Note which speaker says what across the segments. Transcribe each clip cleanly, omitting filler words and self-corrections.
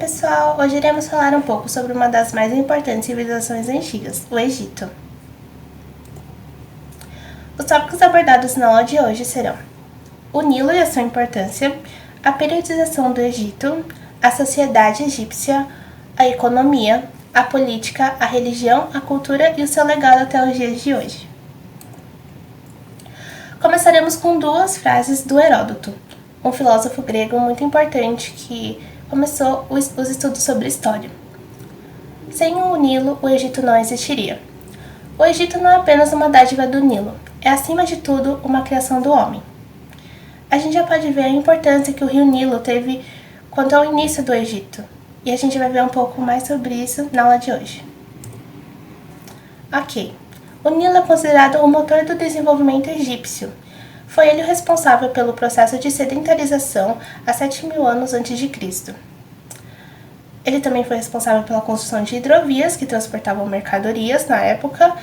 Speaker 1: pessoal! Hoje iremos falar um pouco sobre uma das mais importantes civilizações antigas, o Egito. Os tópicos abordados na aula de hoje serão o Nilo e a sua importância, a periodização do Egito, a sociedade egípcia, a economia, a política, a religião, a cultura e o seu legado até os dias de hoje. Começaremos com duas frases do Heródoto, um filósofo grego muito importante que começou os estudos sobre história. Sem o Nilo, o Egito não existiria. O Egito não é apenas uma dádiva do Nilo, é acima de tudo uma criação do homem. A gente já pode ver a importância que o rio Nilo teve quanto ao início do Egito, e a gente vai ver um pouco mais sobre isso na aula de hoje. Ok, o Nilo é considerado o motor do desenvolvimento egípcio. Foi ele o responsável pelo processo de sedentarização há 7.000 anos a.C. Ele também foi responsável pela construção de hidrovias que transportavam mercadorias na época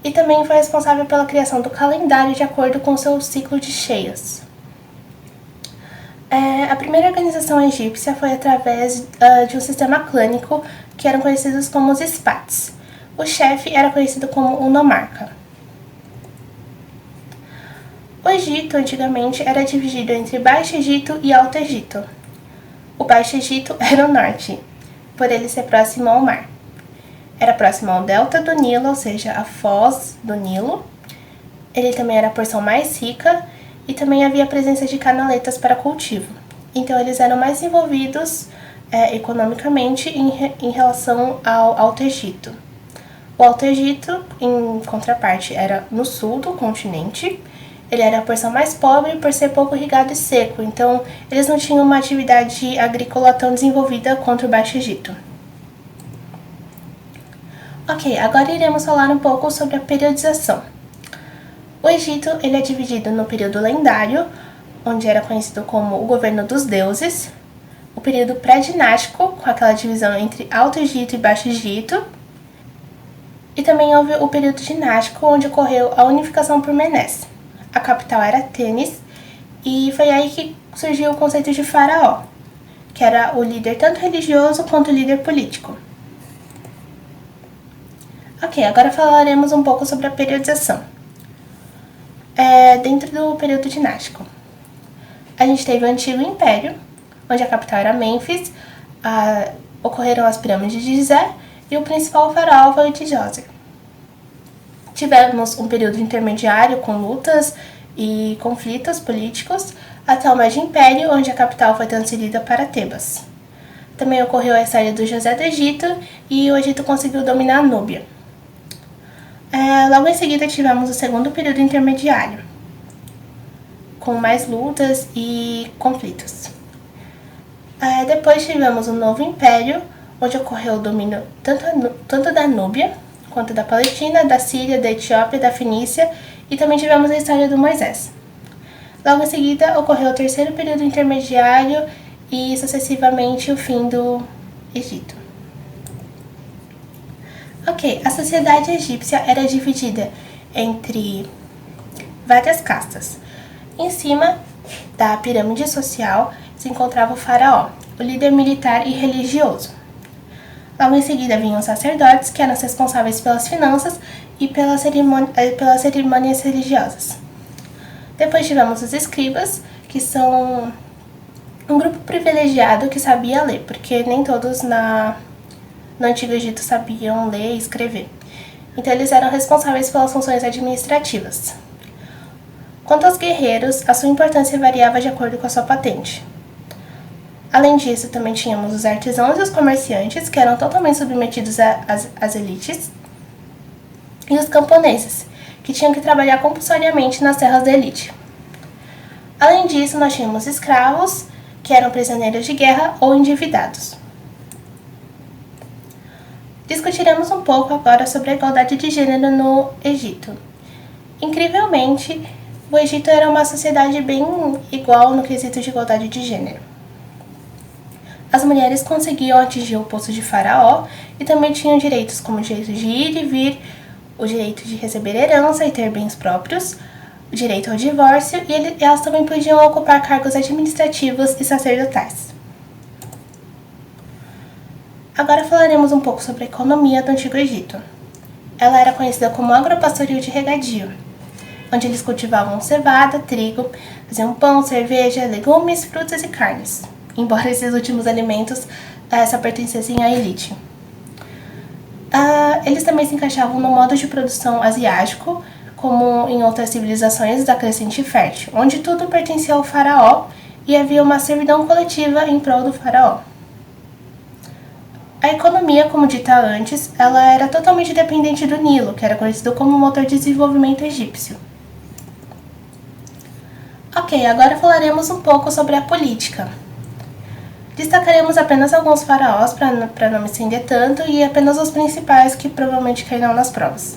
Speaker 1: e também foi responsável pela criação do calendário de acordo com seu ciclo de cheias. A primeira organização egípcia foi através de um sistema clânico que eram conhecidos como os Spats. O chefe era conhecido como o nomarca. O Egito, antigamente, era dividido entre Baixo Egito e Alto Egito. O Baixo Egito era o norte, por ele ser próximo ao mar. Era próximo ao delta do Nilo, ou seja, a foz do Nilo. Ele também era a porção mais rica e também havia presença de canaletas para cultivo. Então, eles eram mais envolvidos economicamente em relação ao Alto Egito. O Alto Egito, em contraparte, era no sul do continente. Ele era a porção mais pobre por ser pouco irrigado e seco, então eles não tinham uma atividade agrícola tão desenvolvida quanto o Baixo Egito. Ok, agora iremos falar um pouco sobre a periodização. O Egito ele é dividido no período lendário, onde era conhecido como o governo dos deuses, o período pré-dinástico, com aquela divisão entre Alto Egito e Baixo Egito, e também houve o período dinástico, onde ocorreu a unificação por Menés. A capital era Atenas, e foi aí que surgiu o conceito de faraó, que era o líder tanto religioso quanto o líder político. Ok, agora falaremos um pouco sobre a periodização. Dentro do período dinástico, a gente teve o Antigo Império, onde a capital era Mênfis, ocorreram as pirâmides de Gizé, e o principal faraó foi o de Djoser. Tivemos um período intermediário com lutas e conflitos políticos até o Médio Império, onde a capital foi transferida para Tebas. Também ocorreu a história do José do Egito e o Egito conseguiu dominar a Núbia. Logo em seguida tivemos o segundo período intermediário, com mais lutas e conflitos. Depois tivemos o Novo Império, onde ocorreu o domínio tanto da Núbia, quanto da Palestina, da Síria, da Etiópia, da Fenícia, e também tivemos a história do Moisés. Logo em seguida, ocorreu o terceiro período intermediário e, sucessivamente, o fim do Egito. Ok, a sociedade egípcia era dividida entre várias castas. Em cima da pirâmide social se encontrava o faraó, o líder militar e religioso. Logo em seguida vinham os sacerdotes, que eram responsáveis pelas finanças e pelas cerimônias religiosas. Depois tivemos os escribas, que são um grupo privilegiado que sabia ler, porque nem todos no Antigo Egito sabiam ler e escrever. Então eles eram responsáveis pelas funções administrativas. Quanto aos guerreiros, a sua importância variava de acordo com a sua patente. Além disso, também tínhamos os artesãos e os comerciantes, que eram totalmente submetidos às elites, e os camponeses, que tinham que trabalhar compulsoriamente nas terras da elite. Além disso, nós tínhamos escravos, que eram prisioneiros de guerra ou endividados. Discutiremos um pouco agora sobre a igualdade de gênero no Egito. Incrivelmente, o Egito era uma sociedade bem igual no quesito de igualdade de gênero. As mulheres conseguiam atingir o posto de faraó e também tinham direitos como o direito de ir e vir, o direito de receber herança e ter bens próprios, o direito ao divórcio e elas também podiam ocupar cargos administrativos e sacerdotais. Agora falaremos um pouco sobre a economia do Antigo Egito. Ela era conhecida como agropastoril de regadio, onde eles cultivavam cevada, trigo, faziam pão, cerveja, legumes, frutas e carnes, embora esses últimos alimentos só pertencessem à elite. Eles também se encaixavam no modo de produção asiático, como em outras civilizações da Crescente Fértil, onde tudo pertencia ao faraó e havia uma servidão coletiva em prol do faraó. A economia, como dita antes, ela era totalmente dependente do Nilo, que era conhecido como motor de desenvolvimento egípcio. Ok, agora falaremos um pouco sobre a política. Destacaremos apenas alguns faraós para não me estender tanto e apenas os principais que provavelmente cairão nas provas.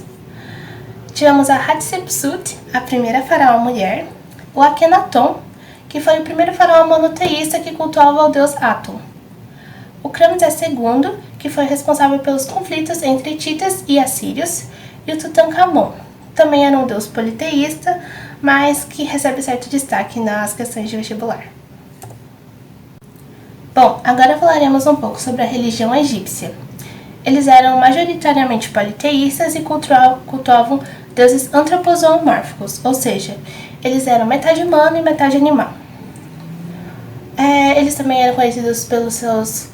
Speaker 1: Tivemos a Hatshepsut, a primeira faraó mulher, o Akhenaton, que foi o primeiro faraó monoteísta que cultuava o deus Atum, o Ramsés II, que foi responsável pelos conflitos entre hititas e assírios, e o Tutankhamon, também era um deus politeísta, mas que recebe certo destaque nas questões de vestibular. Bom, agora falaremos um pouco sobre a religião egípcia. Eles eram majoritariamente politeístas e cultuavam deuses antropozoomórficos, ou seja, eles eram metade humano e metade animal. Eles também eram conhecidos pelos seus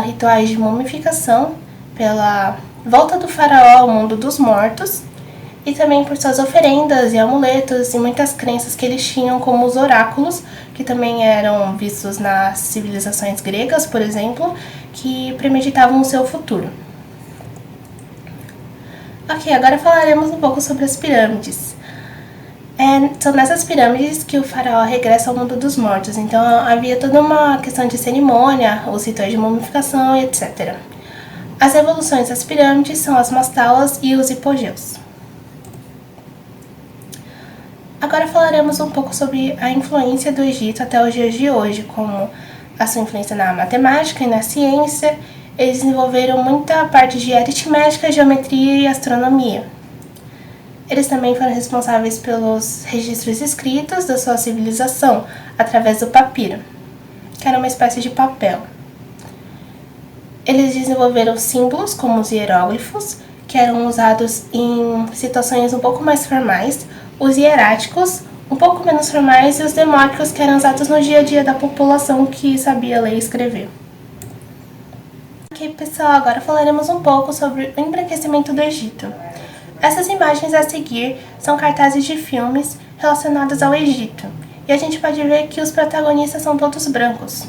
Speaker 1: rituais de mumificação, pela volta do faraó ao mundo dos mortos, e também por suas oferendas e amuletos e muitas crenças que eles tinham, como os oráculos, que também eram vistos nas civilizações gregas, por exemplo, que premeditavam o seu futuro. Ok, agora falaremos um pouco sobre as pirâmides. São nessas pirâmides que o faraó regressa ao mundo dos mortos, então havia toda uma questão de cerimônia, os rituais de mumificação e etc. As evoluções das pirâmides são as mastalas e os hipogeus. Agora falaremos um pouco sobre a influência do Egito até os dias de hoje, como a sua influência na matemática e na ciência. Eles desenvolveram muita parte de aritmética, geometria e astronomia. Eles também foram responsáveis pelos registros escritos da sua civilização, através do papiro, que era uma espécie de papel. Eles desenvolveram símbolos, como os hieróglifos, que eram usados em situações um pouco mais formais, os hieráticos, um pouco menos formais, e os demóticos, que eram usados no dia a dia da população que sabia ler e escrever. Ok, pessoal, agora falaremos um pouco sobre o embranquecimento do Egito. Essas imagens a seguir são cartazes de filmes relacionados ao Egito, e a gente pode ver que os protagonistas são todos brancos.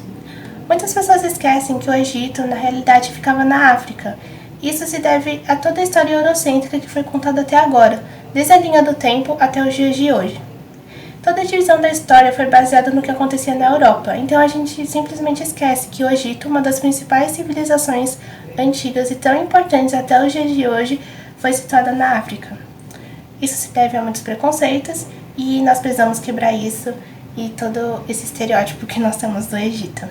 Speaker 1: Muitas pessoas esquecem que o Egito, na realidade, ficava na África. Isso se deve a toda a história eurocêntrica que foi contada até agora, desde a linha do tempo até os dias de hoje. Toda a divisão da história foi baseada no que acontecia na Europa, então a gente simplesmente esquece que o Egito, uma das principais civilizações antigas e tão importantes até os dias de hoje, foi situada na África. Isso se deve a muitos preconceitos e nós precisamos quebrar isso e todo esse estereótipo que nós temos do Egito.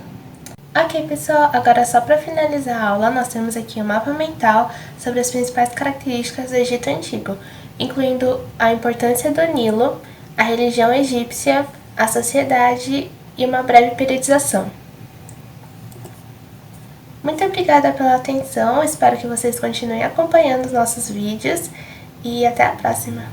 Speaker 1: Ok, pessoal, agora só para finalizar a aula, nós temos aqui um mapa mental sobre as principais características do Egito Antigo, incluindo a importância do Nilo, a religião egípcia, a sociedade e uma breve periodização. Muito obrigada pela atenção, espero que vocês continuem acompanhando os nossos vídeos e até a próxima!